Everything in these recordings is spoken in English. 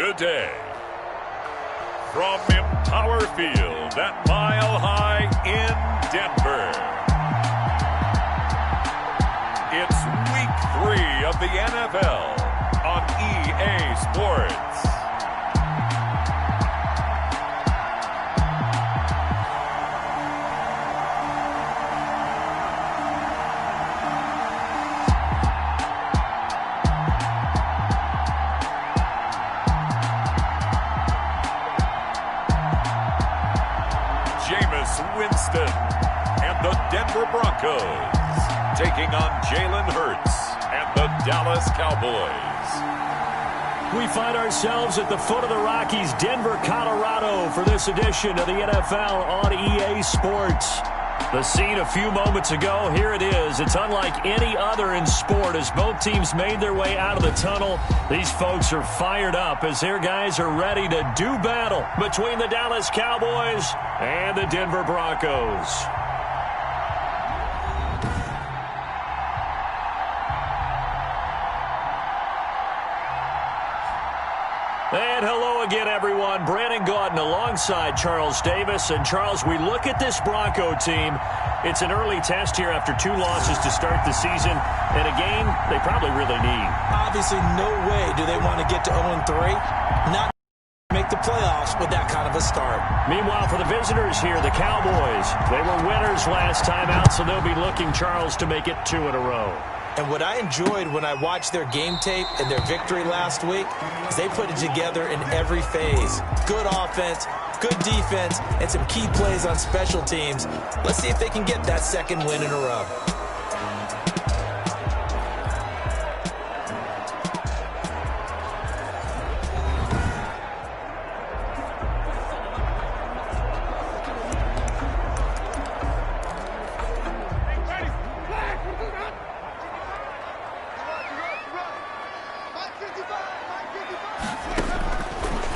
today. From Empower Field at Mile High in Denver, it's Week 3 of the NFL on EA Sports. Winston and the Denver Broncos taking on Jalen Hurts and the Dallas Cowboys. We find ourselves at the foot of the Rockies, Denver, Colorado, for this edition of the NFL on EA Sports. The scene a few moments ago, here it is. It's unlike any other in sport as both teams made their way out of the tunnel. These folks are fired up as their guys are ready to do battle between the Dallas Cowboys and the Denver Broncos. And hello again, everyone. Brandon Gaudin alongside Charles Davis. And, Charles, we look at this Bronco team. It's an early test here after 2 losses to start the season and a game they probably really need. Obviously, no way do they want to get to 0-3. Not make the playoffs with that kind of a start. Meanwhile, for the visitors here, the Cowboys, they were winners last time out, so they'll be looking, Charles, to make it 2 in a row. And what I enjoyed when I watched their game tape and their victory last week is they put it together in every phase. Good offense, good defense, and some key plays on special teams. Let's see if they can get that second win in a row.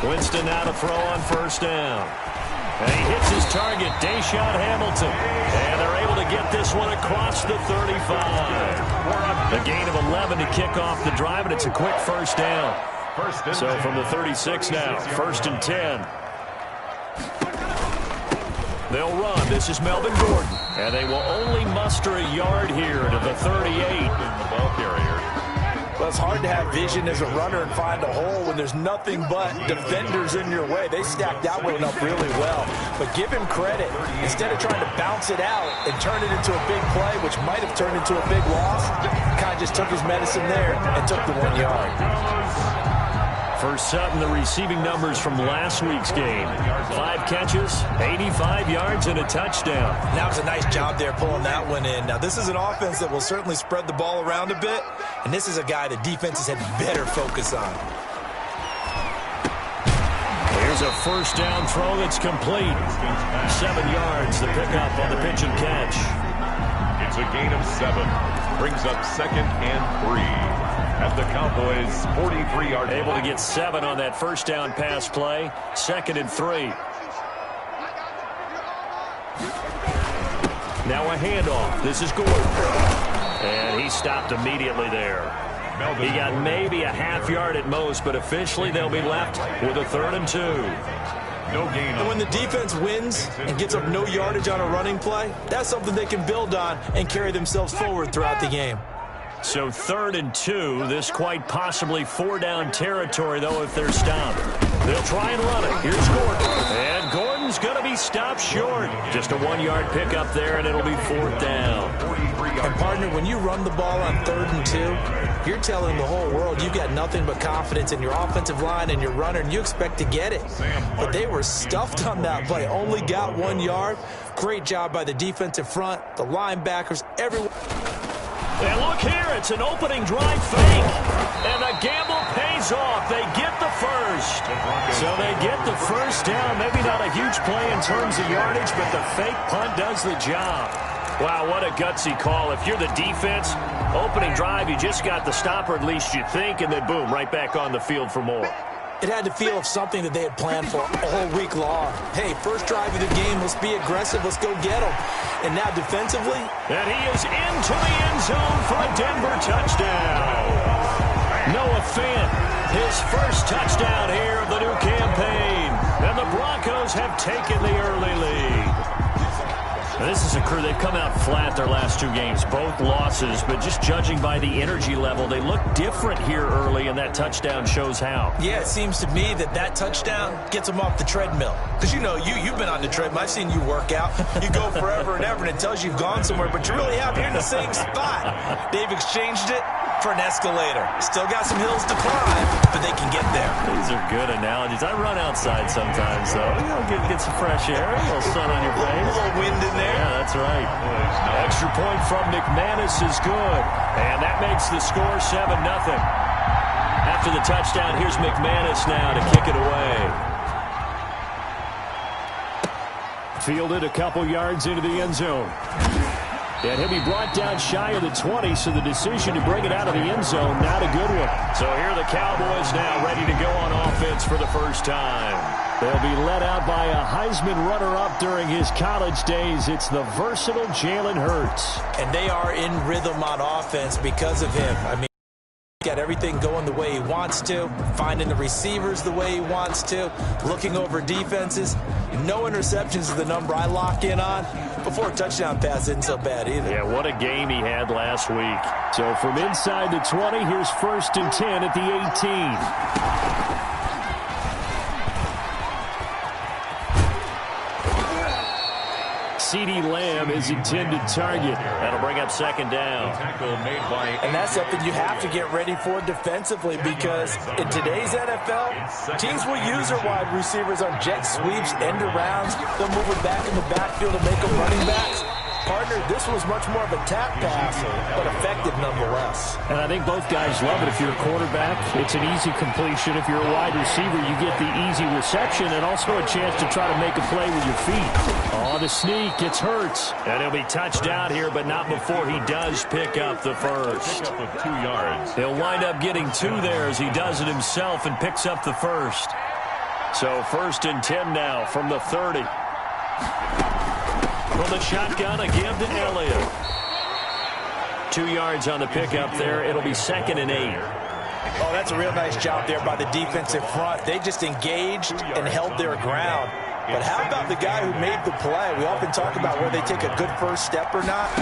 Winston now to throw on first down. And he hits his target, Deshaun Hamilton. And they're able to get this one across the 35. A gain of 11 to kick off the drive, and it's a quick first down. So from the 36 now, 1st and 10. They'll run. This is Melvin Gordon. And they will only muster a yard here to the 38. The ball carrier. Well, it's hard to have vision as a runner and find a hole when there's nothing but defenders in your way. They stacked that one up really well. But give him credit. Instead of trying to bounce it out and turn it into a big play, which might have turned into a big loss, kind of just took his medicine there and took the 1 yard. First up in the receiving numbers from last week's game. 5 catches, 85 yards, and a touchdown. That was a nice job there pulling that one in. Now, this is an offense that will certainly spread the ball around a bit, and this is a guy the defenses had better focus on. Here's a first down throw that's complete. 7 yards, the pickup on the pitch and catch. It's a gain of 7. Brings up 2nd and 3. At the Cowboys' 43-yard line. Able to get 7 on that first down pass play. 2nd and 3. Now a handoff. This is Gordon. And he stopped immediately there. He got maybe a half yard at most, but officially they'll be left with a 3rd and 2. No gain. And when the defense wins and gets up no yardage on a running play, that's something they can build on and carry themselves forward throughout the game. So 3rd and 2, this quite possibly 4-down territory, though, if they're stopped. They'll try and run it. Here's Gordon. And Gordon's going to be stopped short. Just a 1-yard pickup there, and it'll be 4th down. And, partner, when you run the ball on 3rd and 2, you're telling the whole world you've got nothing but confidence in your offensive line and your runner, and you expect to get it. But they were stuffed on that play. Only got 1 yard. Great job by the defensive front, the linebackers, everyone. And look here, it's an opening drive fake. And the gamble pays off. They get the first. So they get the first down. Maybe not a huge play in terms of yardage, but the fake punt does the job. Wow, what a gutsy call. If you're the defense, opening drive, you just got the stopper, at least you think, and then boom, right back on the field for more. It had to feel of something that they had planned for all week long. Hey, first drive of the game, let's be aggressive, let's go get them. And now defensively. And he is into the end zone for a Denver touchdown. Noah Fant His first touchdown here of the new campaign. And the Broncos have taken the early lead. Now, this is a crew, they've come out flat their last two games, both losses, but just judging by the energy level, they look different here early, and that touchdown shows how. Yeah, it seems to me that touchdown gets them off the treadmill. Because, you know, you've been on the treadmill. I've seen you work out. You go forever and ever, and it tells you you've gone somewhere, but you really have. You're in the same spot. They've exchanged it for an escalator. Still got some hills to climb, but they can get there. These are good analogies. I run outside sometimes, though. You know, get some fresh air, a little sun on your face. A little wind in there. Yeah, that's right. Extra point from McManus is good. And that makes the score 7-0. After the touchdown, here's McManus now to kick it away. Fielded a couple yards into the end zone. And he'll be brought down shy of the 20, so the decision to bring it out of the end zone, not a good one. So here are the Cowboys now ready to go on offense for the first time. They'll be led out by a Heisman runner-up during his college days. It's the versatile Jalen Hurts. And they are in rhythm on offense because of him. I mean, got everything going the way he wants to, finding the receivers the way he wants to, looking over defenses. No interceptions is the number I lock in on. Before a touchdown pass isn't so bad either. Yeah, what a game he had last week. So from inside the 20, here's 1st and 10 at the 18. CeeDee Lamb is intended target. That'll bring up 2nd down. And that's something you have to get ready for defensively, because in today's NFL, teams will use their wide receivers on jet sweeps, end arounds. They'll move it back in the backfield and make them running backs. Partner, this was much more of a tap pass, but effective nonetheless. And I think both guys love it. If you're a quarterback, it's an easy completion. If you're a wide receiver, you get the easy reception and also a chance to try to make a play with your feet. Oh, the sneak, it's Hurts. And he'll be touched out here, but not before he does pick up the first. Pick up of 2 yards. He'll wind up getting 2 there as he does it himself and picks up the first. So 1st and 10 now from the 30. From the shotgun, a give to Elliott. 2 yards on the pickup there. It'll be 2nd and 8. Oh, that's a real nice job there by the defensive front. They just engaged and held their ground. But how about the guy who made the play? We often talk about where they take a good first step or not.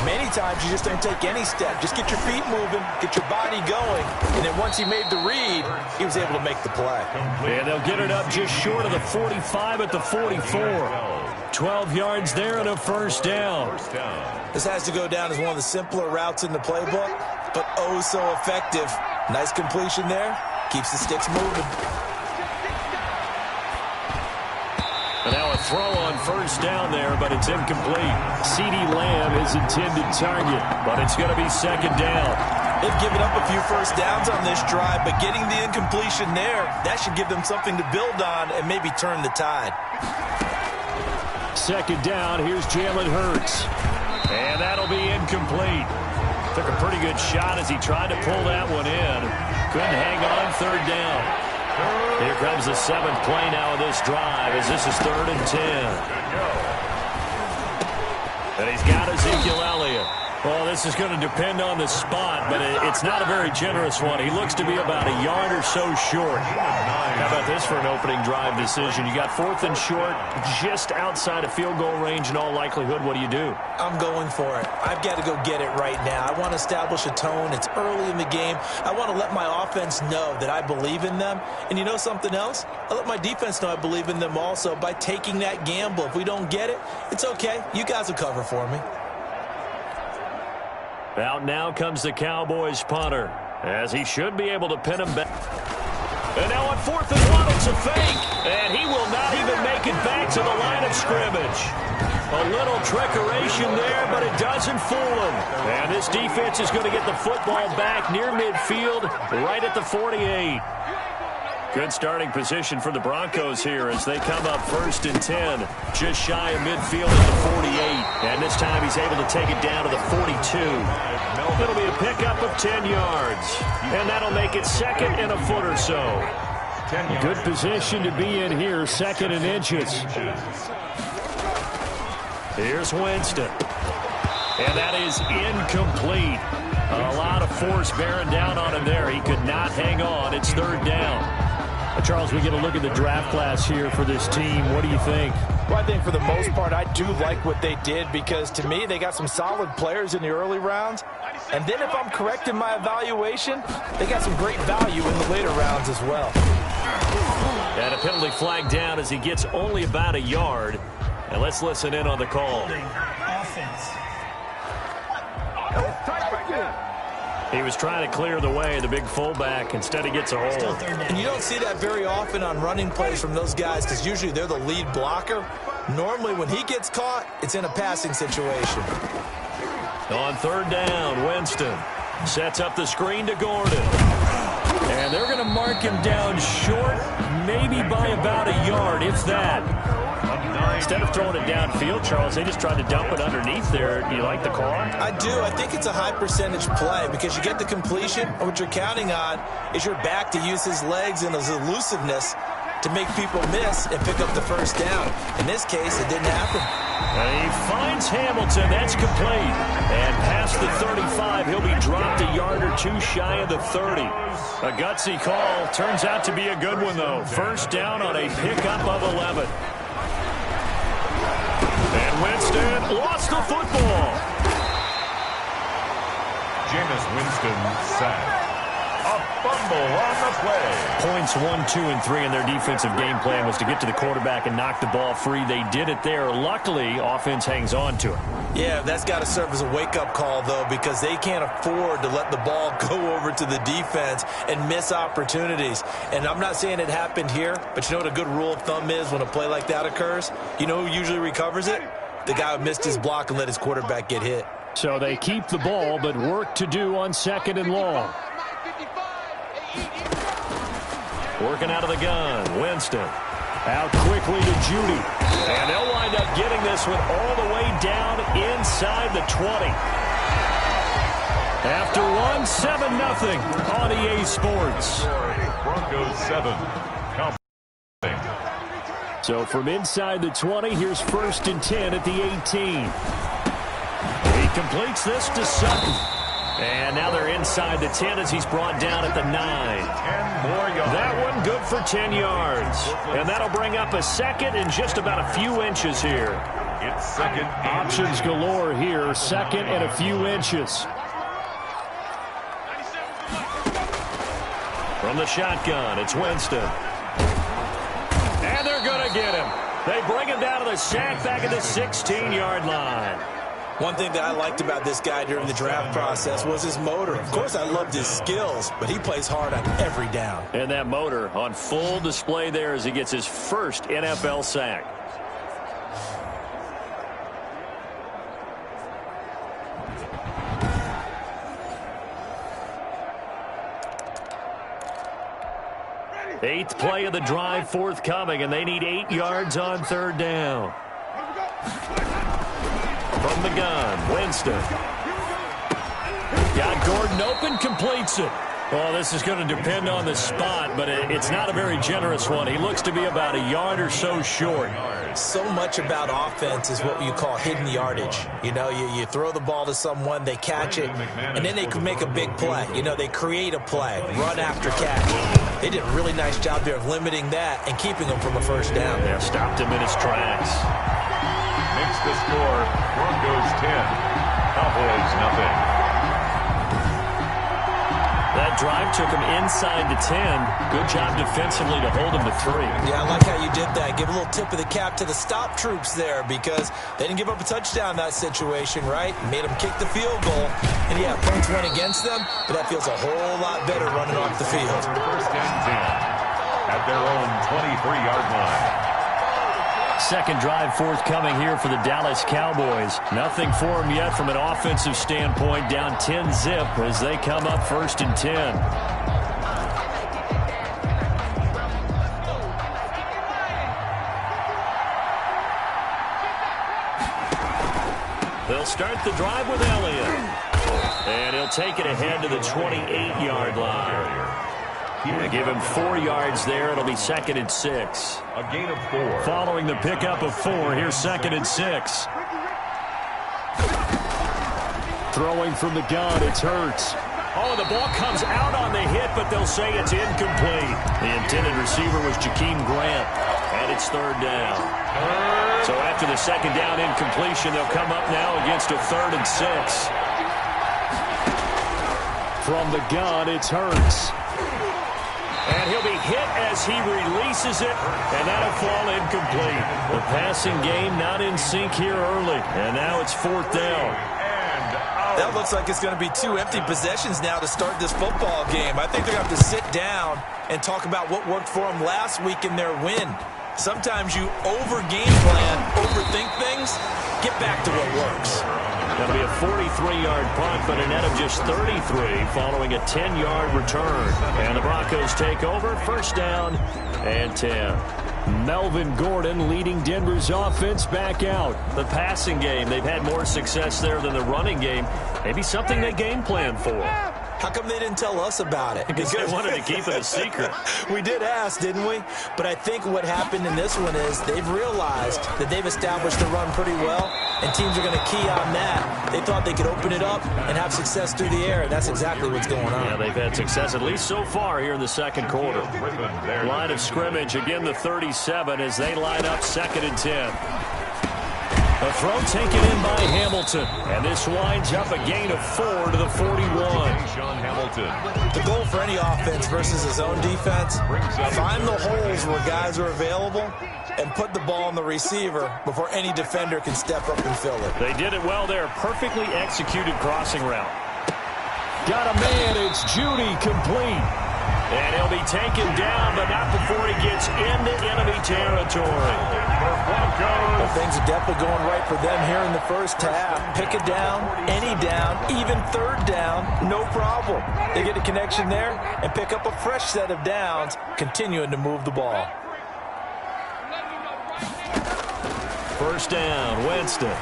Many times you just don't take any step. Just get your feet moving, get your body going, and then once he made the read, he was able to make the play. And they'll get it up just short of the 45 at the 44. 12 yards there and a 1st down. This has to go down as one of the simpler routes in the playbook, but oh so effective. Nice completion there. Keeps the sticks moving. And now a throw on 1st down there, but it's incomplete. CeeDee Lamb is intended target, but it's going to be 2nd down. They've given up a few first downs on this drive, but getting the incompletion there, that should give them something to build on and maybe turn the tide. 2nd down, here's Jalen Hurts. And that'll be incomplete. Took a pretty good shot as he tried to pull that one in. Couldn't hang on 3rd down. Here comes the 7th play now of this drive as this is 3rd and 10. And he's got Ezekiel Elliott. Well, this is going to depend on the spot, but it's not a very generous one. He looks to be about a yard or so short. How about this for an opening drive decision? You got 4th and short, just outside of field goal range in all likelihood. What do? I'm going for it. I've got to go get it right now. I want to establish a tone. It's early in the game. I want to let my offense know that I believe in them. And you know something else? I let my defense know I believe in them also by taking that gamble. If we don't get it, it's okay. You guys will cover for me. Out now comes the Cowboys punter, as he should be able to pin him back. And now on 4th and 1, it's a fake. And he will not even make it back to the line of scrimmage. A little trickeration there, but it doesn't fool him. And this defense is going to get the football back near midfield, right at the 48. Good starting position for the Broncos here as they come up 1st and 10, just shy of midfield at the 48. And this time he's able to take it down to the 42. It'll be a pickup of 10 yards. And that'll make it 2nd and a foot or so. Good position to be in here, 2nd and inches. Here's Winston. And that is incomplete. A lot of force bearing down on him there. He could not hang on. It's third down. Charles, we get a look at the draft class here for this team. What do you think? Well, I think for the most part, I do like what they did because, to me, they got some solid players in the early rounds. And then if I'm correct in my evaluation, they got some great value in the later rounds as well. And a penalty flag down as he gets only about a yard. And let's listen in on the call. Offense. He was trying to clear the way, the big fullback. Instead, he gets a hold. And you don't see that very often on running plays from those guys because usually they're the lead blocker. Normally, when he gets caught, it's in a passing situation. On third down, Winston sets up the screen to Gordon. And they're going to mark him down short, maybe by about a yard, if that. Instead of throwing it downfield, Charles, they just tried to dump it underneath there. Do you like the call? I do. I think it's a high percentage play because you get the completion, and what you're counting on is your back to use his legs and his elusiveness to make people miss and pick up the first down. In this case, it didn't happen. And he finds Hamilton. That's complete. And past the 35, he'll be dropped a yard or two shy of the 30. A gutsy call. Turns out to be a good one, though. First down on a pickup of 11. And Winston lost the football. Jameis Winston sacked. A fumble on the play. Points 1, 2, and 3 in their defensive game plan was to get to the quarterback and knock the ball free. They did it there. Luckily, offense hangs on to it. Yeah, that's got to serve as a wake-up call, though, because they can't afford to let the ball go over to the defense and miss opportunities. And I'm not saying it happened here, but you know what a good rule of thumb is when a play like that occurs? You know who usually recovers it? The guy who missed his block and let his quarterback get hit. So they keep the ball, but work to do on second and long. Working out of the gun, Winston. Out quickly to Judy. And they'll wind up getting this one all the way down inside the 20. After 1, 7-0 on EA Sports. Broncos 7. So from inside the 20, here's 1st and 10 at the 18. He completes this to Sutton. And now they're inside the 10 as he's brought down at the 9. 10 more yards. That one good for 10 yards. And that'll bring up a second and just about a few inches here. It's second. Options galore here. Second and a few inches. From the shotgun, it's Winston. And they're going to get him. They bring him down to the sack back at the 16-yard line. One thing that I liked about this guy during the draft process was his motor. Of course, I loved his skills, but he plays hard on every down. And that motor on full display there as he gets his first NFL sack. Eighth play of the drive forthcoming, and they need 8 yards on third down. From the gun, Winston. Got Gordon open, completes it. Well, this is going to depend on the spot, but it's not a very generous one. He looks to be about a yard or so short. So much about offense is what you call hidden yardage. You know, you throw the ball to someone, they catch it, and then they can make a big play. You know, they create a play, run after catch. They did a really nice job there of limiting that and keeping him from a first down. Yeah, stopped him in his tracks. Makes the score Broncos 10. Cowboys nothing. That drive took him inside the 10. Good job defensively to hold him to 3. Yeah, I like how you did that. Give a little tip of the cap to the stop troops there because they didn't give up a touchdown in that situation, right? Made them kick the field goal. And, yeah, points went against them, but that feels a whole lot better running off the field. First and 10 at their own 23-yard line. Second drive forthcoming here for the Dallas Cowboys. Nothing for them yet from an offensive standpoint. Down 10-zip as they come up 1st and 10. They'll start the drive with Elliott. And he'll take it ahead to the 28-yard line. They give him 4 yards there. It'll be 2nd and 6. A gain of 4. Following the pickup of 4, here's 2nd and 6. Throwing from the gun, it's Hurts. Oh, the ball comes out on the hit, but they'll say it's incomplete. The intended receiver was Jakeem Grant, and it's third down. So after the second down incompletion, they'll come up now against a 3rd and 6. From the gun, it's Hurts. And he'll be hit as he releases it, and that'll fall incomplete. The passing game not in sync here early, and now it's 4th down. That looks like it's going to be 2 empty possessions now to start this football game. I think they're going to have to sit down and talk about what worked for them last week in their win. Sometimes you over-game plan, overthink things, get back to what works. That'll be a 43-yard punt, but a net of just 33 following a 10-yard return. And the Broncos take over, 1st down and 10. Melvin Gordon leading Denver's offense back out. The passing game, they've had more success there than the running game. Maybe something they game plan for. How come they didn't tell us about it? Because they wanted to keep it a secret. We did ask, didn't we? But I think what happened in this one is they've realized that they've established the run pretty well, and teams are going to key on that. They thought they could open it up and have success through the air, and that's exactly what's going on. Yeah, they've had success, at least so far, here in the second quarter. Line of scrimmage, again the 37 as they line up 2nd and 10. A throw taken in by Hamilton. And this winds up a gain of 4 to the 41. The goal for any offense versus his own defense, find the holes where guys are available and put the ball on the receiver before any defender can step up and fill it. They did it well there. Perfectly executed crossing route. Got a man. It's Judy, complete. And he'll be taken down, but not before he gets into enemy territory. Well, things are definitely going right for them here in the first half. Pick it down, any down, even 3rd down, no problem. They get a connection there and pick up a fresh set of downs, continuing to move the ball. 1st down, Winston.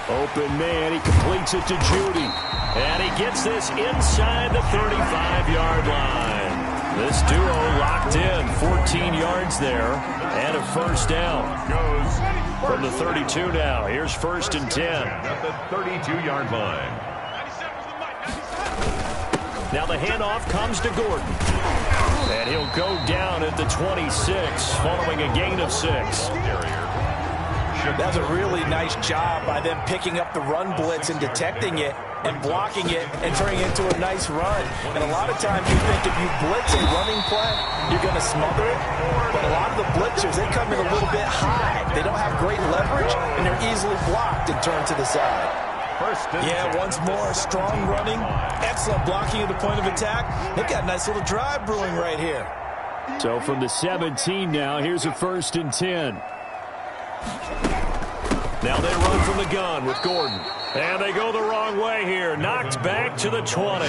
Open man, he completes it to Judy. And he gets this inside the 35-yard line. This duo locked in, 14 yards there, and a 1st down. From the 32 now, here's 1st and 10. At the 32-yard line. Now the handoff comes to Gordon. And he'll go down at the 26, following a gain of 6. That's a really nice job by them picking up the run blitz and detecting it and blocking it and turning it into a nice run. And a lot of times you think if you blitz a running play, you're going to smother it. But a lot of the blitzers, they come in a little bit high. They don't have great leverage, and they're easily blocked and turned to the side. Yeah, once more, strong running, excellent blocking at the point of attack. They've got a nice little drive brewing right here. So from the 17 now, here's a 1st and 10. Now they run from the gun with Gordon. And they go the wrong way here. Knocked back to the 20.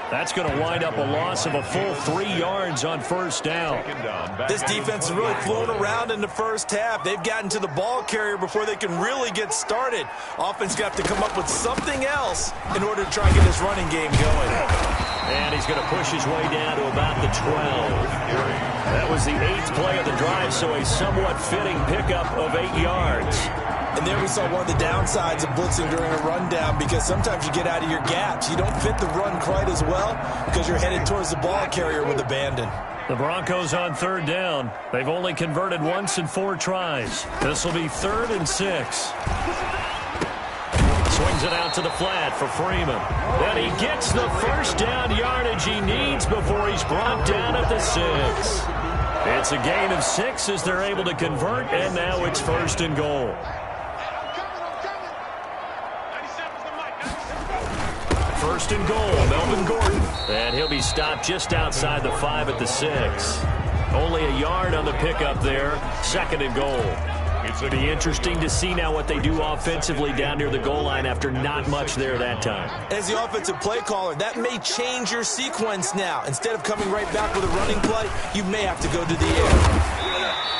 That's going to wind up a loss of a full 3 yards on 1st down. This defense is really flown around in the first half. They've gotten to the ball carrier before they can really get started. Offense got to come up with something else in order to try and get this running game going. And he's going to push his way down to about the 12. That was the 8th play of the drive, so a somewhat fitting pickup of 8 yards. And there we saw one of the downsides of blitzing during a rundown, because sometimes you get out of your gaps. You don't fit the run quite as well because you're headed towards the ball carrier with abandon. The Broncos on 3rd down. They've only converted once in 4 tries. This will be 3rd and 6. Swings it out to the flat for Freeman. Then he gets the 1st down yardage he needs before he's brought down at the 6. It's a gain of 6 as they're able to convert, and now it's 1st and goal. 1st and goal, Melvin Gordon. And he'll be stopped just outside the 5 at the 6. Only a yard on the pickup there. 2nd and goal. It'll be interesting to see now what they do offensively down near the goal line after not much there that time. As the offensive play caller, that may change your sequence now. Instead of coming right back with a running play, you may have to go to the air.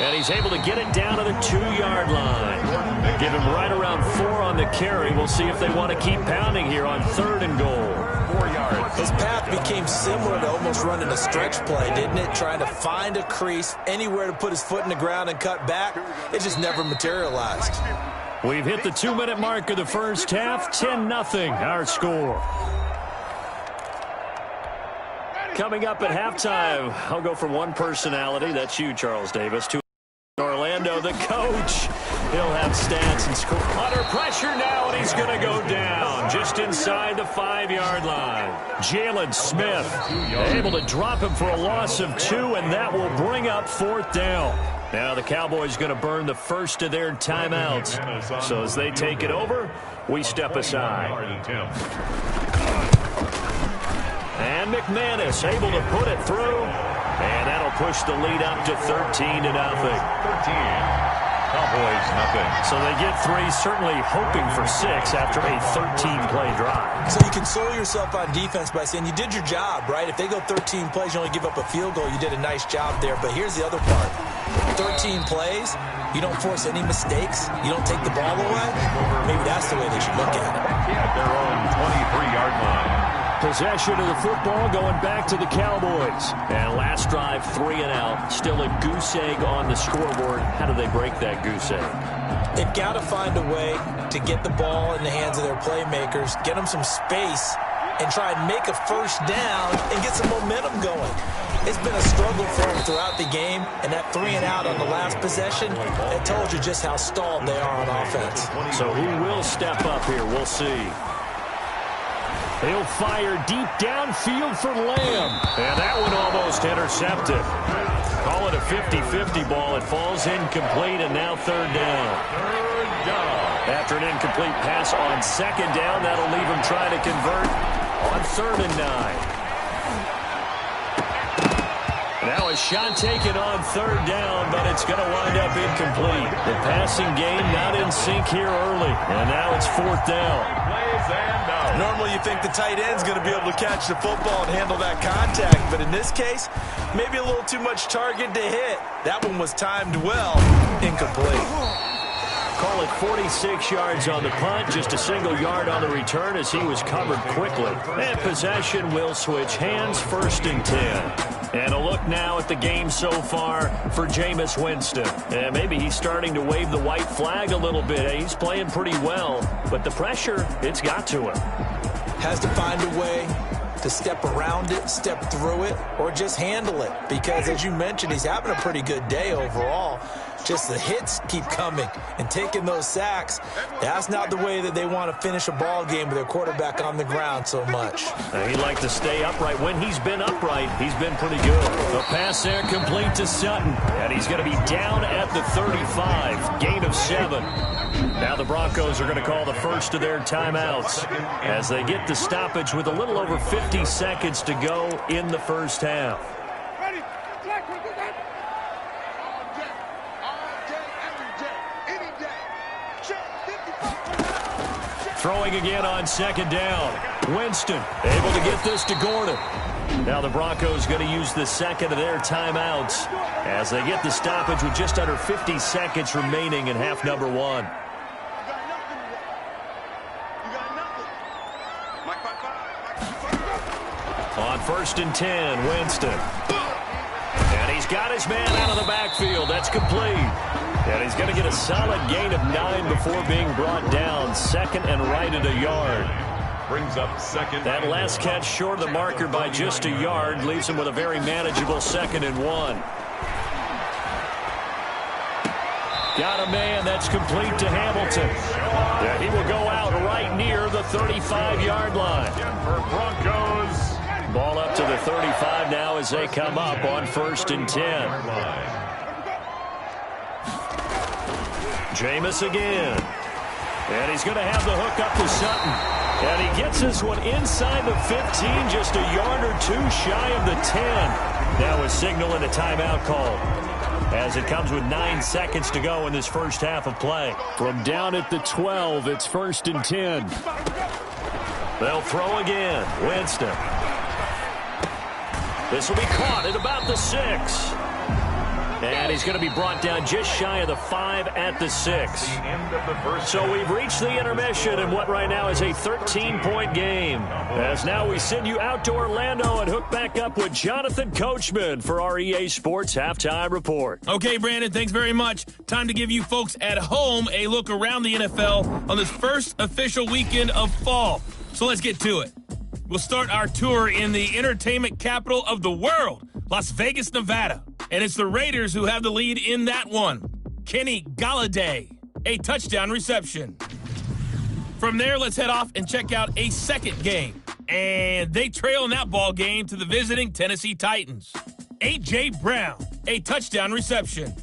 And he's able to get it down to the 2-yard line. Give him right around 4 on the carry. We'll see if they want to keep pounding here on 3rd and goal. 4 yards. His path became similar to almost running a stretch play, didn't it? Trying to find a crease, anywhere to put his foot in the ground and cut back. It just never materialized. We've hit the 2-minute mark of the first half. 10-0 our score. Coming up at halftime, I'll go for one personality. That's you, Charles Davis. To Orlando, the coach. He'll have stats and score. Under pressure now, and he's going to go down just inside the 5-yard line. Jalen Smith able to drop him for a loss of 2, and that will bring up 4th down. Now the Cowboys going to burn the first of their timeouts. So as they take it over, we step aside. And McManus able to put it through. And that'll push the lead up to 13-0. 13. Cowboys, nothing. So they get 3, certainly hoping for 6 after a 13-play drive. So you console yourself on defense by saying you did your job, right? If they go 13 plays, you only give up a field goal, you did a nice job there. But here's the other part. 13 plays, you don't force any mistakes, you don't take the ball away. Maybe that's the way they should look at it. At their own 23-yard line. Possession of the football going back to the Cowboys. And last drive, 3 and out. Still a goose egg on the scoreboard. How do they break that goose egg? They've got to find a way to get the ball in the hands of their playmakers, get them some space, and try and make a first down and get some momentum going. It's been a struggle for them throughout the game, and that 3 and out on the last possession, it told you just how stalled they are on offense. So who will step up here? We'll see. He'll fire deep downfield for Lamb. And that one almost intercepted. Call it a 50-50 ball. It falls incomplete, and now 3rd down. After an incomplete pass on 2nd down, that'll leave him trying to convert on 3rd and 9. Now a shot taken on 3rd down, but it's going to wind up incomplete. The passing game not in sync here early, and now it's 4th down. Normally you think the tight end's going to be able to catch the football and handle that contact, but in this case, maybe a little too much target to hit. That one was timed well, incomplete. Call it 46 yards on the punt, just a single yard on the return as he was covered quickly. And possession will switch hands, 1st and 10. And a look now at the game so far for Jameis Winston. And maybe he's starting to wave the white flag a little bit. He's playing pretty well, but the pressure, it's got to him. Has to find a way to step around it, step through it, or just handle it. Because, as you mentioned, he's having a pretty good day overall. Just the hits keep coming and taking those sacks. That's not the way that they want to finish a ball game with their quarterback on the ground so much. He'd like to stay upright. When he's been upright, he's been pretty good. The pass there complete to Sutton. And he's going to be down at the 35. Gain of 7. Now the Broncos are going to call the first of their timeouts as they get the stoppage with a little over 50 seconds to go in the first half. Throwing again on 2nd down. Winston able to get this to Gordon. Now the Broncos going to use the 2nd of their timeouts as they get the stoppage with just under 50 seconds remaining in half number 1. On 1st and 10, Winston. And he's got his man out of the backfield. That's complete. And he's going to get a solid gain of 9 before being brought down. 2nd and right at a yard. Brings up 2nd. That last catch short of the marker by just a yard leaves him with a very manageable 2nd and 1. Got a man. That's complete to Hamilton. Yeah, he will go out right near the 35-yard line. For Broncos. Ball up to the 35 now as they come up on 1st and 10. Jameis again. And he's going to have the hook up to Sutton. And he gets this one inside the 15, just a yard or 2 shy of the 10. Now a signal and a timeout call as it comes with 9 seconds to go in this first half of play. From down at the 12, it's 1st and 10. They'll throw again. Winston. This will be caught at about the 6. And he's going to be brought down just shy of the 5 at the 6. So we've reached the intermission in what right now is a 13-point game. As now we send you out to Orlando and hook back up with Jonathan Coachman for our EA Sports Halftime Report. Okay, Brandon, thanks very much. Time to give you folks at home a look around the NFL on this first official weekend of fall. So let's get to it. We'll start our tour in the entertainment capital of the world, Las Vegas, Nevada. And it's the Raiders who have the lead in that one. Kenny Golladay, a touchdown reception. From there, let's head off and check out a second game. And they trail in that ball game to the visiting Tennessee Titans. A.J. Brown, a touchdown reception.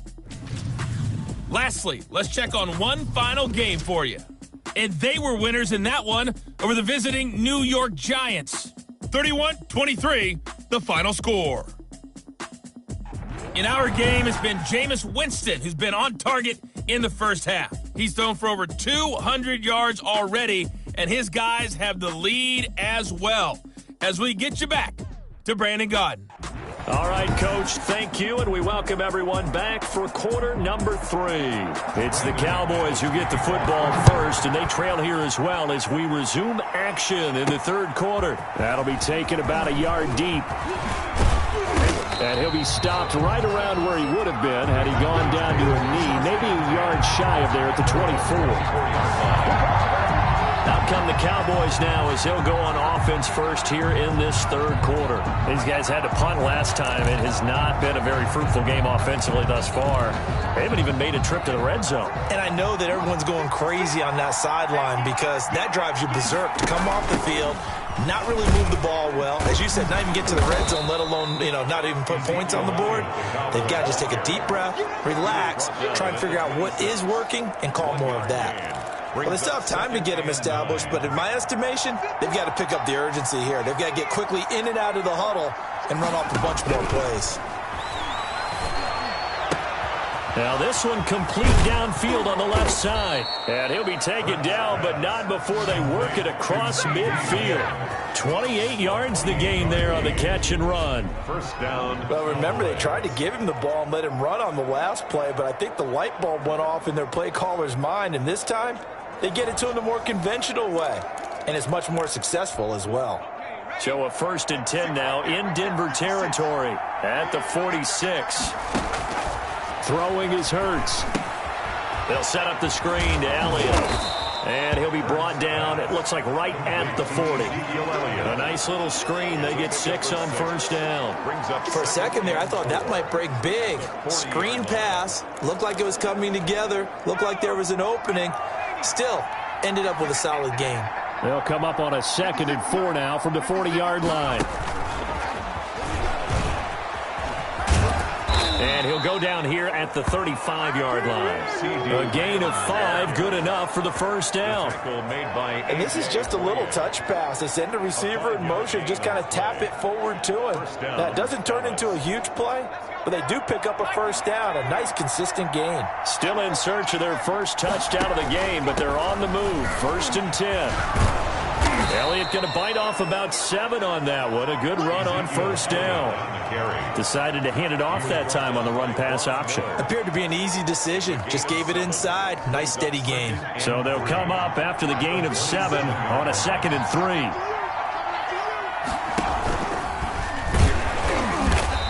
Lastly, let's check on one final game for you. And they were winners in that one over the visiting New York Giants. 31-23, the final score. In our game, it's been Jameis Winston, who's been on target in the first half. He's thrown for over 200 yards already, and his guys have the lead as well. As we get you back to Brandon Gaudin. All right, Coach, thank you, and we welcome everyone back for quarter number 3. It's the Cowboys who get the football first, and they trail here as well as we resume action in the third quarter. That'll be taken about a yard deep. And he'll be stopped right around where he would have been had he gone down to a knee, maybe a yard shy of there at the 24. Out come the Cowboys now as he'll go on offense first here in this third quarter. These guys had to punt last time. It has not been a very fruitful game offensively thus far. They haven't even made a trip to the red zone. And I know that everyone's going crazy on that sideline because that drives you berserk to come off the field, not really move the ball well. As you said, not even get to the red zone, let alone, not even put points on the board. They've got to just take a deep breath, relax, try and figure out what is working, and call more of that. Well, they still have time to get him established, but in my estimation, they've got to pick up the urgency here. They've got to get quickly in and out of the huddle and run off a bunch more plays. Now this one complete downfield on the left side. And he'll be taken down, but not before they work it across midfield. 28 yards the gain there on the catch and run. First down. Well, remember, they tried to give him the ball and let him run on the last play, but I think the light bulb went off in their play caller's mind, and this time they get it to him the more conventional way, and it's much more successful as well. So a 1st and 10 now in Denver territory at the 46. Throwing is Hurts. They'll set up the screen to Elliott. And he'll be brought down, it looks like right at the 40. A nice little screen. They get 6 on first down. For a second there, I thought that might break big. Screen pass. Looked like it was coming together. Looked like there was an opening. Still, ended up with a solid gain. They'll come up on a 2nd and 4 now from the 40-yard line. And he'll go down here at the 35-yard line. A gain of 5, good enough for the first down. And this is just a little touch pass. They send the receiver in motion, just kind of tap it forward to him. Now, it doesn't turn into a huge play, but they do pick up a first down, a nice, consistent gain. Still in search of their first touchdown of the game, but they're on the move. 1st and 10. Elliott going to bite off about 7 on that one. A good run on first down. Decided to hand it off that time on the run-pass option. Appeared to be an easy decision. Just gave it inside. Nice, steady gain. So they'll come up after the gain of 7 on a 2nd and 3.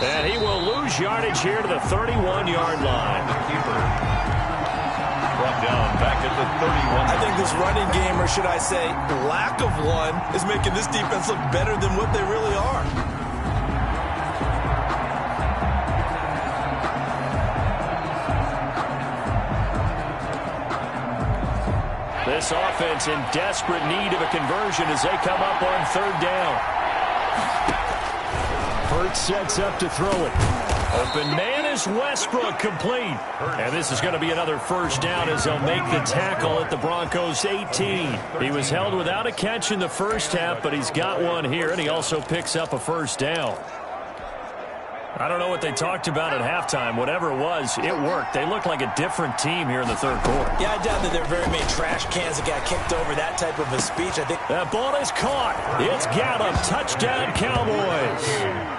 And he will lose yardage here to the 31-yard line. Brought down back at the 31. I think this running game, or should I say lack of one, is making this defense look better than what they really are. This offense in desperate need of a conversion as they come up on 3rd down. Hurts sets up to throw it. Open man is Westbrook, complete. And this is going to be another first down as they'll make the tackle at the Broncos 18. He was held without a catch in the first half, but he's got one here, and he also picks up a first down. I don't know what they talked about at halftime. Whatever it was, it worked. They look like a different team here in the third quarter. Yeah, I doubt that there are very many trash cans that got kicked over that type of a speech. I think that ball is caught. It's Gallup. Touchdown, Cowboys.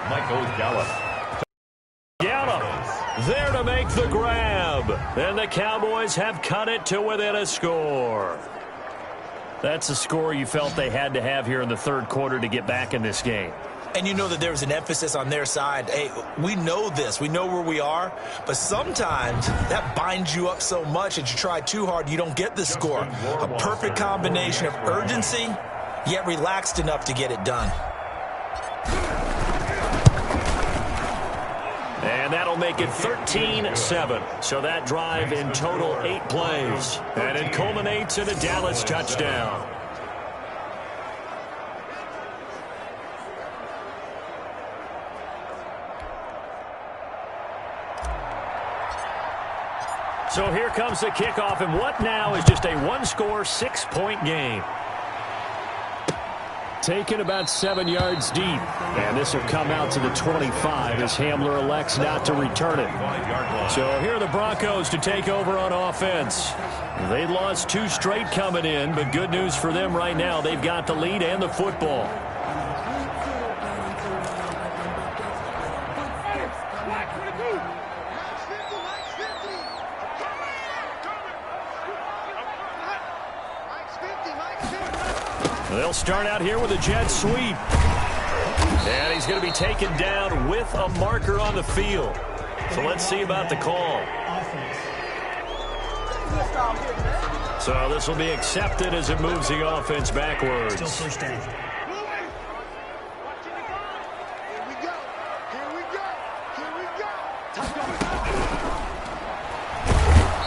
Michael Gallup. Gallup There to make the grab. And the Cowboys have cut it to within a score. That's a score you felt they had to have here in the third quarter to get back in this game. And you know that there was an emphasis on their side. Hey, we know this. We know where we are. But sometimes that binds you up so much that you try too hard, you don't get the score. A perfect combination of urgency, yet relaxed enough to get it done. And that'll make it 13-7. So that drive in total 8 plays. And it culminates in a Dallas touchdown. So here comes the kickoff, and what now is just a one-score, 6-point game. Taken about 7 yards deep, and this will come out to the 25 as Hamler elects not to return it. So here are the Broncos to take over on offense. They lost 2 straight coming in, but good news for them right now. They've got the lead and the football. They'll start out here with a jet sweep. And he's going to be taken down with a marker on the field. So let's see about the call. So this will be accepted as it moves the offense backwards. Still first down.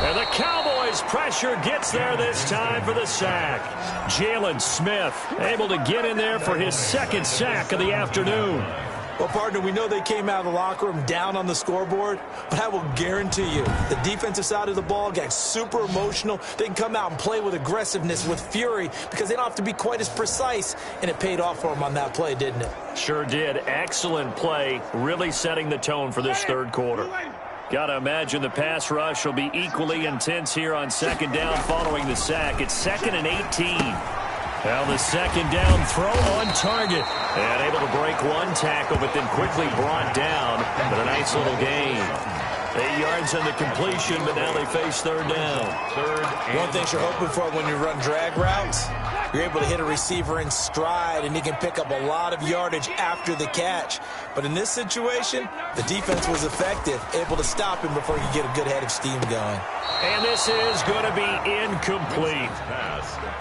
And the Cowboys pressure gets there this time for the sack. Jalen Smith able to get in there for his second sack of the afternoon. Well, partner, we know they came out of the locker room down on the scoreboard, but I will guarantee you the defensive side of the ball got super emotional. They can come out and play with aggressiveness, with fury, because they don't have to be quite as precise, and it paid off for them on that play, didn't it? Sure did. Excellent play, really setting the tone for this third quarter. Got to imagine the pass rush will be equally intense here on second down following the sack. It's 2nd and 18. Well, the second down throw on target. And able to break one tackle, but then quickly brought down. But a nice little gain. 8 yards on the completion, but now they face third down. One thing you're hoping for when you run drag routes, you're able to hit a receiver in stride, and he can pick up a lot of yardage after the catch. But in this situation, the defense was effective, able to stop him before you get a good head of steam going. And this is going to be incomplete.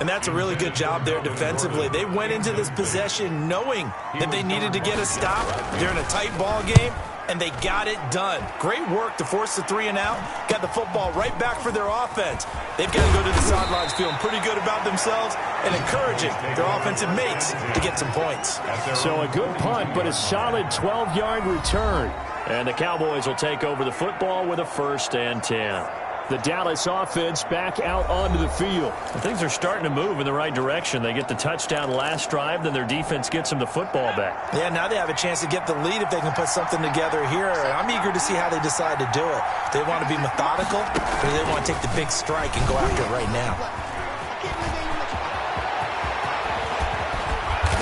And that's a really good job there defensively. They went into this possession knowing that they needed to get a stop. They're in a tight ball game, and they got it done. Great work to force the 3 and out. Got the football right back for their offense. They've got to go to the sidelines feeling pretty good about themselves and encouraging their offensive mates to get some points. So a good punt, but a solid 12-yard return. And the Cowboys will take over the football with a 1st and 10. The Dallas offense back out onto the field. Things are starting to move in the right direction. They get the touchdown last drive, then their defense gets them the football back. Yeah, now they have a chance to get the lead if they can put something together here. I'm eager to see how they decide to do it. They want to be methodical, or they want to take the big strike and go after it right now.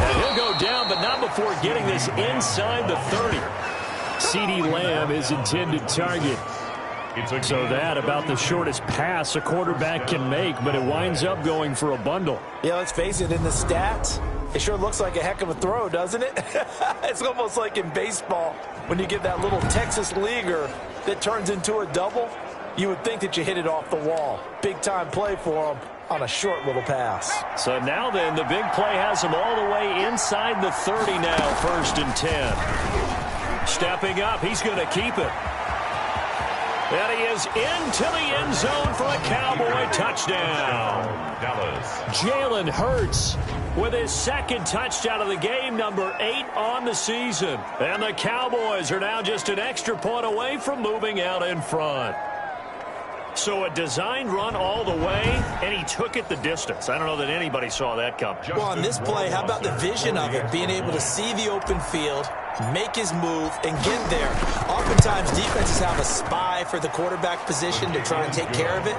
And he'll go down, but not before getting this inside the 30. CeeDee Lamb is intended target. So that about the shortest pass a quarterback can make, but it winds up going for a bundle. Yeah, let's face it, in the stats, it sure looks like a heck of a throw, doesn't it? It's almost like in baseball when you get that little Texas leaguer that turns into a double. You would think that you hit it off the wall. Big-time play for him on a short little pass. So now then, the big play has him all the way inside the 30 now, 1st and 10. Stepping up, he's going to keep it. And he is into the end zone for a Cowboy touchdown. Jalen Hurts with his 2nd touchdown of the game, number 8 on the season. And the Cowboys are now just an extra point away from moving out in front. So a designed run all the way, and he took it the distance. I don't know that anybody saw that coming. Well, on this play, how about the vision of it? Being able to see the open field, make his move, and get there. Oftentimes, defenses have a spy for the quarterback position to try and take care of it.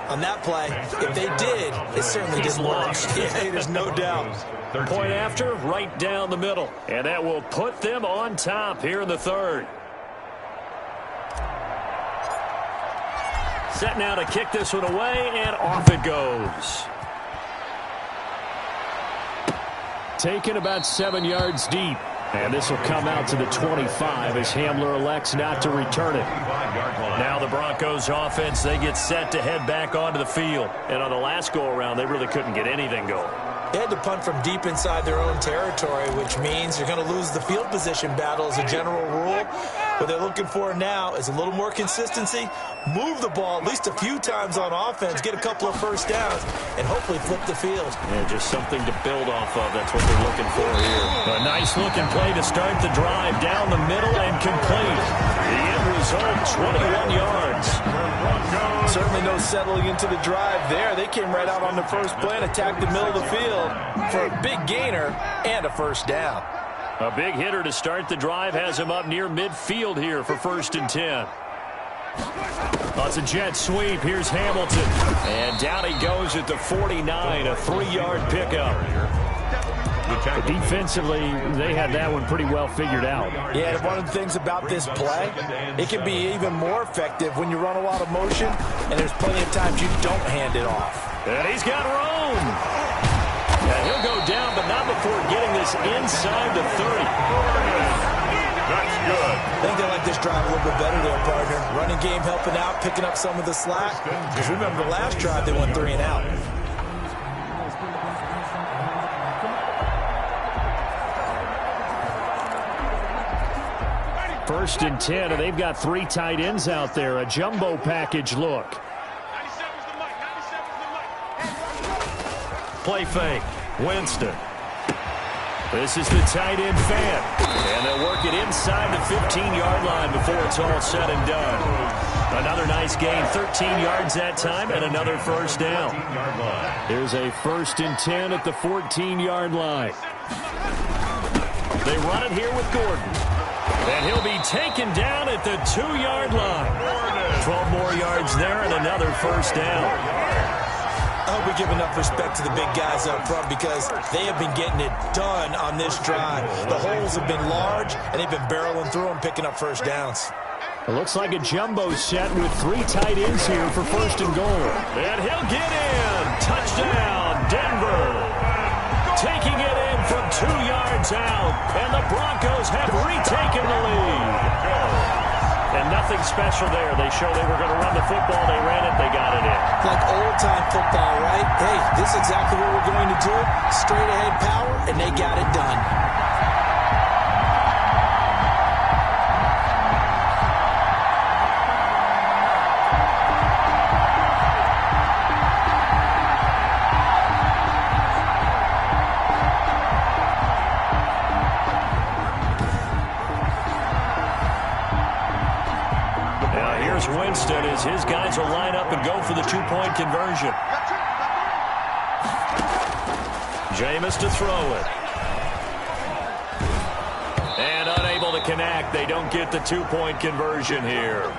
On that play, if they did, it certainly didn't work. Yeah, there's no doubt. Point after, right down the middle. And that will put them on top here in the 3rd. Set now to kick this one away, and off it goes. Taken about 7 yards deep. And this will come out to the 25 as Hamler elects not to return it. Now the Broncos offense, they get set to head back onto the field. And on the last go-around, they really couldn't get anything going. They had to punt from deep inside their own territory, which means you're going to lose the field position battle as a general rule. What they're looking for now is a little more consistency, move the ball at least a few times on offense, get a couple of first downs, and hopefully flip the field. Yeah, just something to build off of. That's what they're looking for here. A nice-looking play to start the drive down the middle and complete. The end result, 21 yards. Certainly no settling into the drive there. They came right out on the first play and attacked the middle of the field for a big gainer and a first down. A big hitter to start the drive has him up near midfield here for 1st and 10. That's a jet sweep. Here's Hamilton. And down he goes at the 49, a 3-yard pickup. But defensively, they had that one pretty well figured out. Yeah, and one of the things about this play, it can be even more effective when you run a lot of motion, and there's plenty of times you don't hand it off. And he's got room. And he'll go down, but not before getting this inside the 30. That's good. I think they like this drive a little bit better there, partner. Running game helping out, picking up some of the slack. Because remember, the last drive they went 3 and out. First and 10, and they've got 3 tight ends out there. A jumbo package look. Play fake. Winston. This is the tight end fan. And they'll work it inside the 15-yard line before it's all said and done. Another nice gain, 13 yards that time, and another first down. There's a 1st and 10 at the 14-yard line. They run it here with Gordon. And he'll be taken down at the 2-yard line. 12 more yards there and another first down. I hope we give enough respect to the big guys up front because they have been getting it done on this drive. The holes have been large, and they've been barreling through them, picking up first downs. It looks like a jumbo set with 3 tight ends here for 1st and goal. And he'll get in. Touchdown, Denver. Taking it in from 2 yards out, and the Broncos have retaken the lead. And nothing special there. They showed they were going to run the football. They ran it. They got it in. Like old-time football, right? Hey, this is exactly what we're going to do. Straight-ahead power, and they got it done. Winston as his guys will line up and go for the 2-point conversion. Jameis to throw it. And unable to connect. They don't get the 2-point conversion here.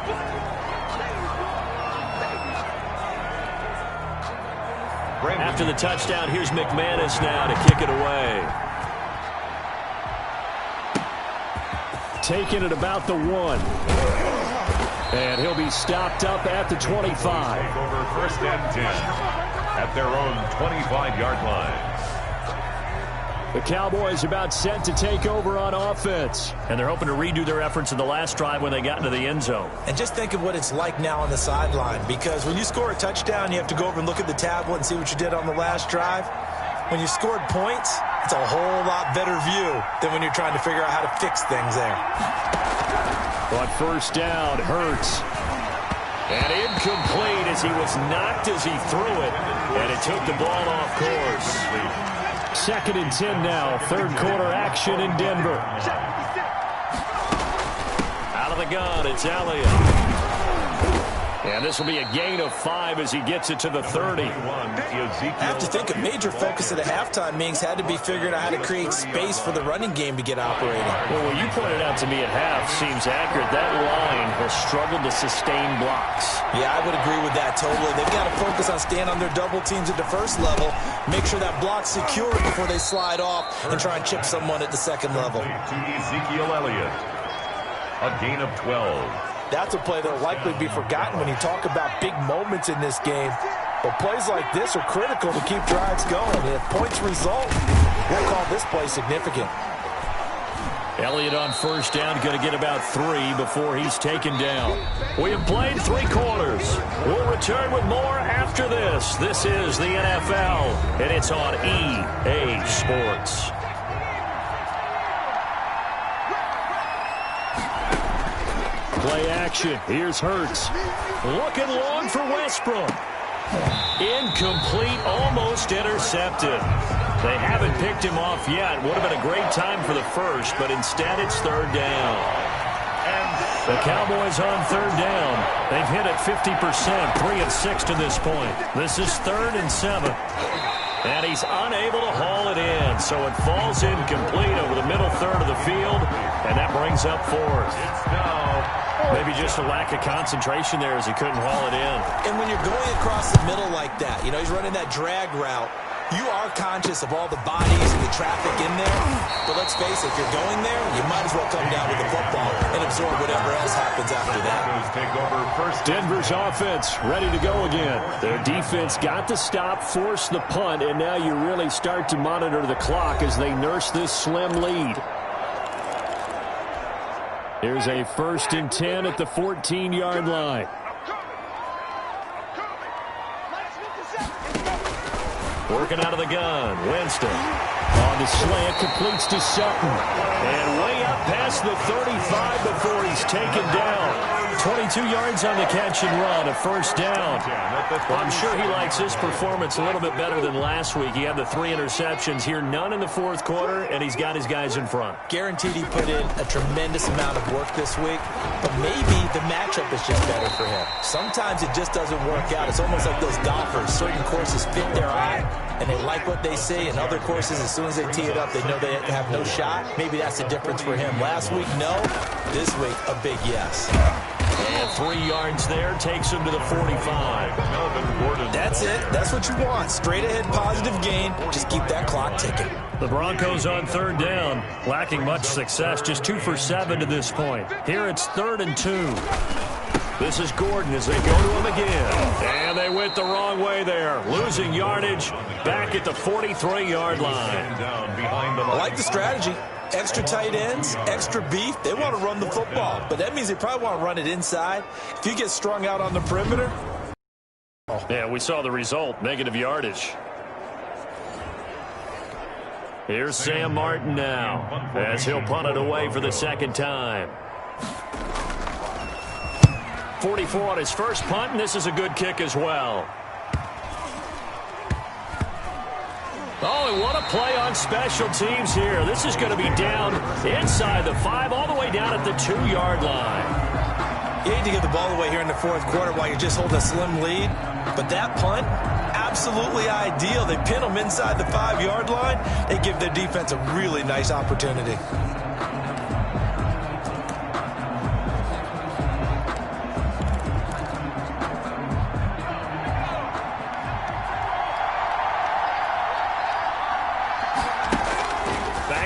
After the touchdown, here's McManus now to kick it away. Taking it about the 1. And he'll be stopped up at the 25. Over 1st and 10 at their own 25-yard line. The Cowboys about set to take over on offense. And they're hoping to redo their efforts in the last drive when they got into the end zone. And just think of what it's like now on the sideline. Because when you score a touchdown, you have to go over and look at the tablet and see what you did on the last drive. When you scored points, it's a whole lot better view than when you're trying to figure out how to fix things there. On 1st down, Hurts. And incomplete as he was knocked as he threw it. And it took the ball off course. 2nd and 10 now. 3rd quarter action in Denver. Out of the gun, it's Elliott. And this will be a gain of 5 as he gets it to the 30. I have to think a major focus of the halftime meetings had to be figuring out how to create space for the running game to get operating. Well, what you pointed out to me at half seems accurate. That line has struggled to sustain blocks. Yeah, I would agree with that totally. They've got to focus on staying on their double teams at the first level, make sure that block's secured before they slide off and try and chip someone at the second level. To Ezekiel Elliott. A gain of 12. That's a play that will likely be forgotten when you talk about big moments in this game. But plays like this are critical to keep drives going. And if points result, we'll call this play significant. Elliott on first down, going to get about 3 before he's taken down. We have played 3 quarters. We'll return with more after this. This is the NFL, and it's on EA Sports. Play action. Here's Hurts. Looking long for Westbrook. Incomplete, almost intercepted. They haven't picked him off yet. Would have been a great time for the first, but instead it's third down. The Cowboys on third down. They've hit it 50%, 3 of 6 to this point. This is 3rd and 7. And he's unable to haul it in, so it falls incomplete over the middle third of the field, and that brings up 4th. Maybe just a lack of concentration there as he couldn't haul it in. And when you're going across the middle like that, you know, he's running that drag route, you are conscious of all the bodies and the traffic in there. But let's face it, if you're going there, you might as well come down with the football and absorb whatever else happens after that. Denver's offense ready to go again. Their defense got the stop, forced the punt, and now you really start to monitor the clock as they nurse this slim lead. Here's a 1st and 10 at the 14-yard line. Working out of the gun. Winston on the slant, completes to Sutton. And way up past the 35 before he's taken down. 22 yards on the catch and run, a 1st down. Well, I'm sure he likes his performance a little bit better than last week. He had the 3 interceptions here, none in the 4th quarter, and he's got his guys in front. Guaranteed he put in a tremendous amount of work this week, but maybe the matchup is just better for him. Sometimes it just doesn't work out. It's almost like those golfers. Certain courses fit their eye, and they like what they see, and other courses, as soon as they tee it up, they know they have no shot. Maybe that's the difference for him. Last week, no. This week, a big yes. And 3 yards there takes him to the 45. That's it. That's what you want. Straight ahead positive gain. Just keep that clock ticking. The Broncos on third down, lacking much success, just 2 for 7 to this point. Here it's 3rd and 2. This is Gordon as they go to him again. And they went the wrong way there. Losing yardage back at the 43-yard line. I like the strategy. Extra tight ends, extra beef. They want to run the football, but that means they probably want to run it inside. If you get strung out on the perimeter. Yeah, we saw the result, negative yardage. Here's Sam Martin now as he'll punt it away for the 2nd time. 44 on his first punt, and this is a good kick as well. Oh, and what a play on special teams here. This is going to be down inside the 5, all the way down at the 2-yard line. You hate to give the ball away here in the 4th quarter while you just hold a slim lead, but that punt, absolutely ideal. They pin them inside the 5-yard line. They give their defense a really nice opportunity.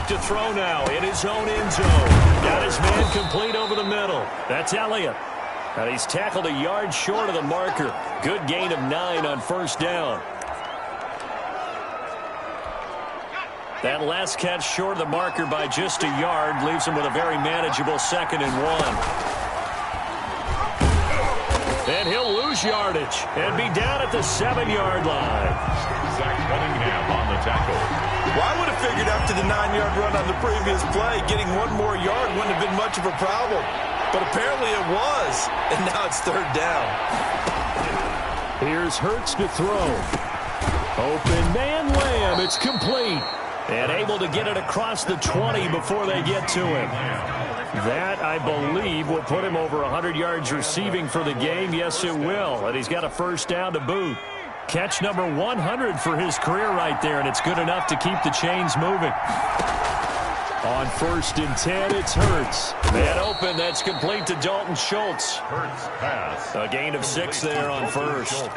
To throw now in his own end zone. Got his man complete over the middle. That's Elliott. And he's tackled a yard short of the marker. Good gain of 9 on 1st down. That last catch short of the marker by just a yard leaves him with a very manageable 2nd and 1. And he'll lose yardage and be down at the 7-yard line. Zach Cunningham on the tackle. Well, I would have figured after the 9-yard run on the previous play, getting 1 more yard wouldn't have been much of a problem. But apparently it was, and now it's 3rd down. Here's Hurts to throw. Open man, Lamb. It's complete. And able to get it across the 20 before they get to him. That, I believe, will put him over 100 yards receiving for the game. Yes, it will. And he's got a 1st down to boot. Catch number 100 for his career right there, and it's good enough to keep the chains moving. On 1st and 10, it's Hurts. Man open, that's complete to Dalton Schultz. Hurts pass. A gain of 6 there on 1st.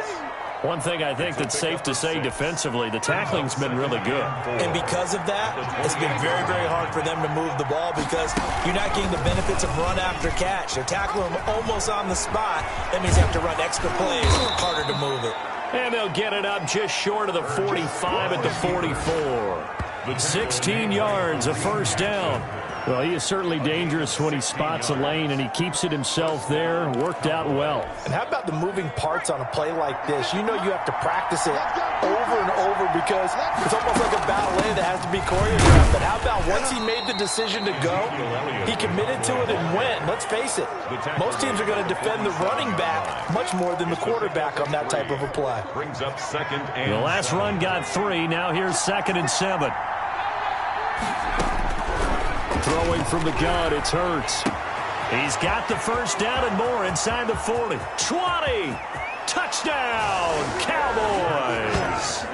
One thing I think that's safe to say defensively, the tackling's been really good. And because of that, it's been very, very hard for them to move the ball because you're not getting the benefits of run after catch. They're tackling them almost on the spot. That means you have to run extra plays, harder to move it. And they'll get it up just short of the 45 at the 44. 16 yards, a first down. Well, he is certainly dangerous when he spots a lane, and he keeps it himself there. Worked out well. And how about the moving parts on a play like this? You know you have to practice it over and over because it's almost like a ballet that has to be choreographed. But how about once he made the decision to go, he committed to it and went. Let's face it, most teams are going to defend the running back much more than the quarterback on that type of a play. Brings up second and the last run got 3. Now here's 2nd and 7. Throwing from the gun, it's Hurts. He's got the first down and more inside the 40. 20. Touchdown, Cowboys.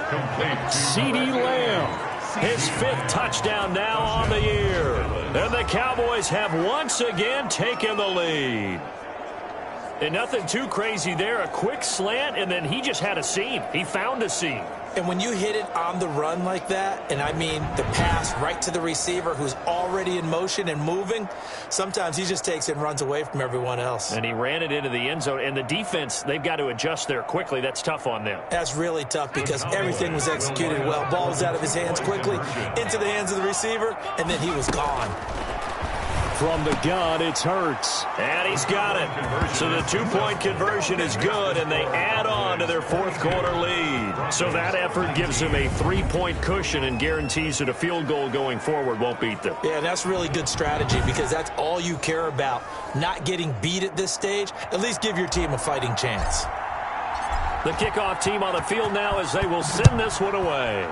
CeeDee Lamb, his 5th touchdown now on the year. And the Cowboys have once again taken the lead. And nothing too crazy there. A quick slant, and then he just had a seam. He found a seam. And when you hit it on the run like that, and I mean the pass right to the receiver who's already in motion and moving, sometimes he just takes it and runs away from everyone else. And he ran it into the end zone. And the defense, they've got to adjust there quickly. That's tough on them. That's really tough because everything was executed well. Ball was out of his hands quickly, into the hands of the receiver, and then he was gone. From the gun, it's Hurts. And he's got it. So the 2-point conversion is good, and they add on to their 4th quarter lead. So that effort gives them a 3-point cushion and guarantees that a field goal going forward won't beat them. Yeah, that's really good strategy because that's all you care about. Not getting beat at this stage. At least give your team a fighting chance. The kickoff team on the field now as they will send this one away.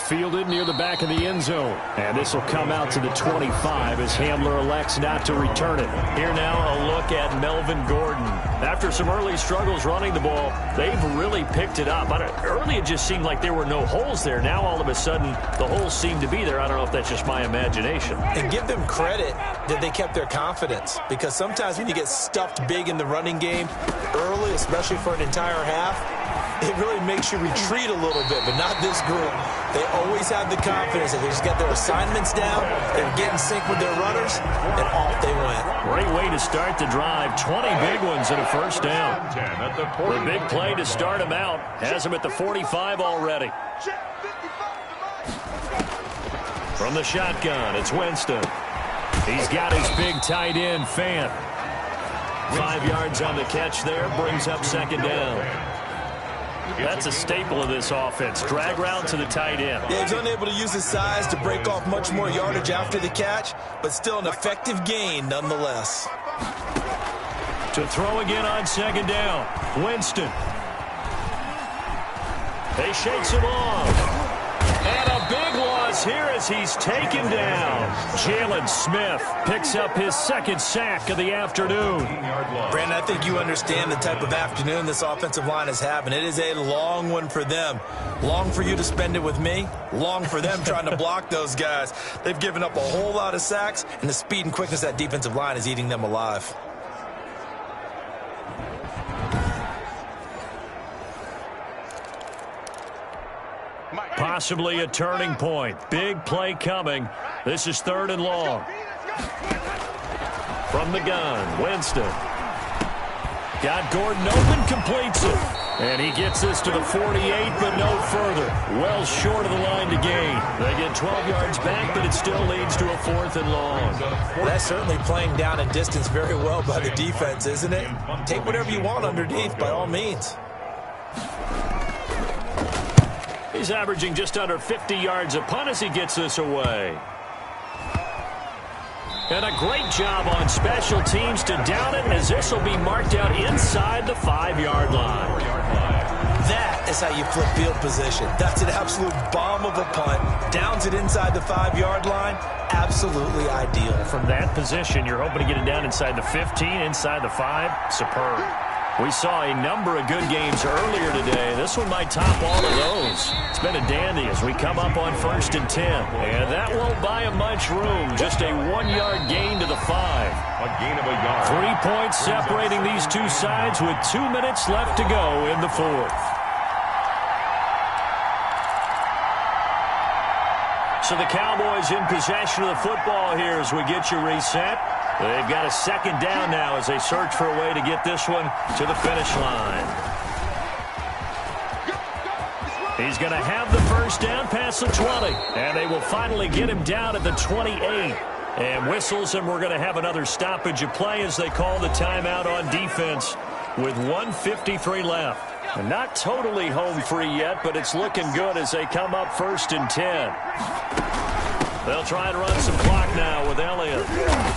Fielded near the back of the end zone. And this will come out to the 25 as Hamler elects not to return it. Here now a look at Melvin Gordon. After some early struggles running the ball, they've really picked it up. Early it just seemed like there were no holes there. Now all of a sudden the holes seem to be there. I don't know if that's just my imagination. And give them credit that they kept their confidence because sometimes when you get stuffed big in the running game early, especially for an entire half, it really makes you retreat a little bit, but not this group. They always have the confidence that they just got their assignments down, they're getting sync with their runners, and off they went. Great way to start the drive. 20 big ones and a first down. The big play to start him out has him at the 45 already. From the shotgun, it's Winston. He's got his big tight end, Fant. 5 yards on the catch there, brings up 2nd down. That's a staple of this offense. Drag route to the tight end. Yeah, he's unable to use his size to break off much more yardage after the catch, but still an effective gain nonetheless. To throw again on 2nd down. Winston. He shakes him off. And a big loss here as he's taken down. Jalen Smith picks up his 2nd sack of the afternoon. Brandon, I think you understand the type of afternoon this offensive line is having. It is a long one for them. Long for you to spend it with me. Long for them trying to block those guys. They've given up a whole lot of sacks, and the speed and quickness of that defensive line is eating them alive. Possibly a turning point. Big play coming. This is 3rd and long. From the gun, Winston. Got Gordon open, completes it. And he gets this to the 48, but no further. Well short of the line to gain. They get 12 yards back, but it still leads to a 4th and long. Well, that's certainly playing down and distance very well by the defense, isn't it? Take whatever you want underneath, by all means. He's averaging just under 50 yards a punt as he gets this away. And a great job on special teams to down it as this will be marked out inside the 5-yard line. That is how you flip field position. That's an absolute bomb of a punt. Downs it inside the 5-yard line. Absolutely ideal. From that position, you're hoping to get it down inside the 15, inside the 5. Superb. We saw a number of good games earlier today. This one might top all of those. It's been a dandy as we come up on 1st and 10. And that won't buy him much room. Just a 1-yard gain to the 5. A gain of a yard. 3 points separating these two sides with 2 minutes left to go in the 4th. So the Cowboys in possession of the football here as we get you reset. They've got a 2nd down now as they search for a way to get this one to the finish line. He's going to have the 1st down past the 20. And they will finally get him down at the 28. And whistles, and we're going to have another stoppage of play as they call the timeout on defense with 1:53 left. And not totally home free yet, but it's looking good as they come up 1st and 10. They'll try and run some clock now with Elliott.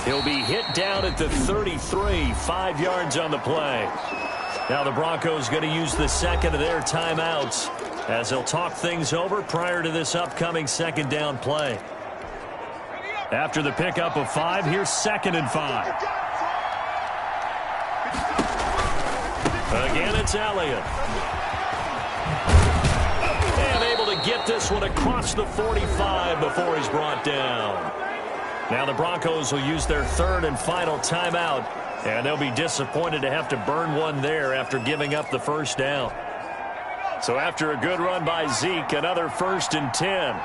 He'll be hit down at the 33, 5 yards on the play. Now the Broncos going to use the 2nd of their timeouts as they'll talk things over prior to this upcoming 2nd down play. After the pickup of 5, here's 2nd and 5. Again, it's Elliott. And able to get this one across the 45 before he's brought down. Now the Broncos will use their 3rd and final timeout, and they'll be disappointed to have to burn one there after giving up the 1st down. So after a good run by Zeke, another 1st and 10.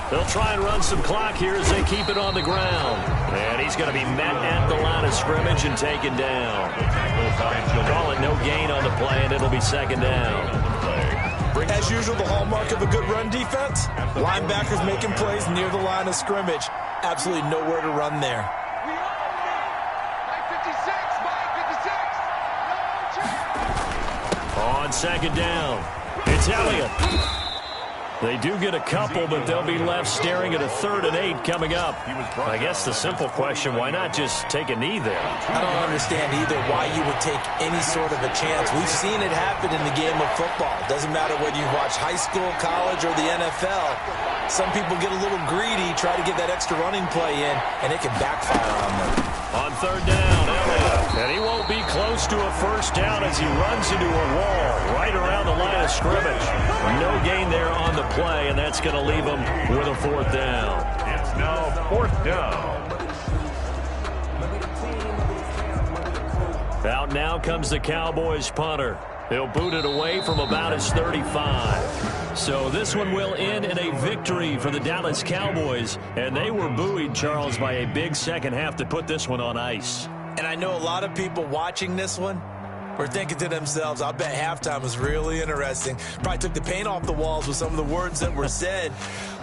They'll try and run some clock here as they keep it on the ground. And he's going to be met at the line of scrimmage and taken down. Call it no gain on the play, and it'll be 2nd down. As usual, the hallmark of a good run defense, linebackers making plays near the line of scrimmage. Absolutely nowhere to run there. On 2nd down, it's Elliott. They do get a couple, but they'll be left staring at a 3rd and 8 coming up. I guess the simple question, why not just take a knee there? I don't understand either why you would take any sort of a chance. We've seen it happen in the game of football. Doesn't matter whether you watch high school, college, or the NFL. Some people get a little greedy, try to get that extra running play in, and it can backfire on them. On 3rd down, Elliott. And he won't be close to a 1st down as he runs into a wall right around the line of scrimmage. No gain there on the play, and that's going to leave him with a 4th down. It's now 4th down. Out now comes the Cowboys punter. He'll boot it away from about his 35. So this one will end in a victory for the Dallas Cowboys. And they were buoyed, Charles, by a big 2nd half to put this one on ice. And I know a lot of people watching this one were thinking to themselves, I bet halftime was really interesting. Probably took the paint off the walls with some of the words that were said.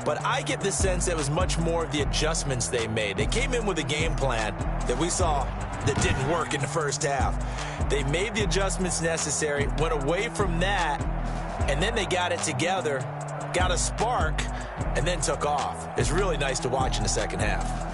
But I get the sense it was much more of the adjustments they made. They came in with a game plan that we saw that didn't work in the 1st half. They made the adjustments necessary, went away from that, and then they got it together, got a spark, and then took off. It's really nice to watch in the 2nd half.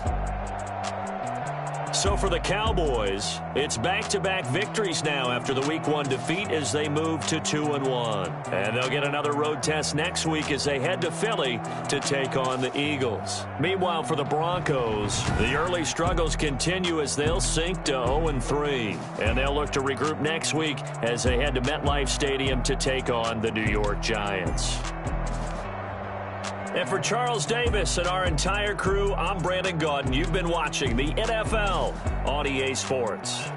So for the Cowboys, it's back-to-back victories now after the Week 1 defeat as they move to 2-1. And they'll get another road test next week as they head to Philly to take on the Eagles. Meanwhile, for the Broncos, the early struggles continue as they'll sink to 0-3. And they'll look to regroup next week as they head to MetLife Stadium to take on the New York Giants. And for Charles Davis and our entire crew, I'm Brandon Gaudin. You've been watching the NFL on EA Sports.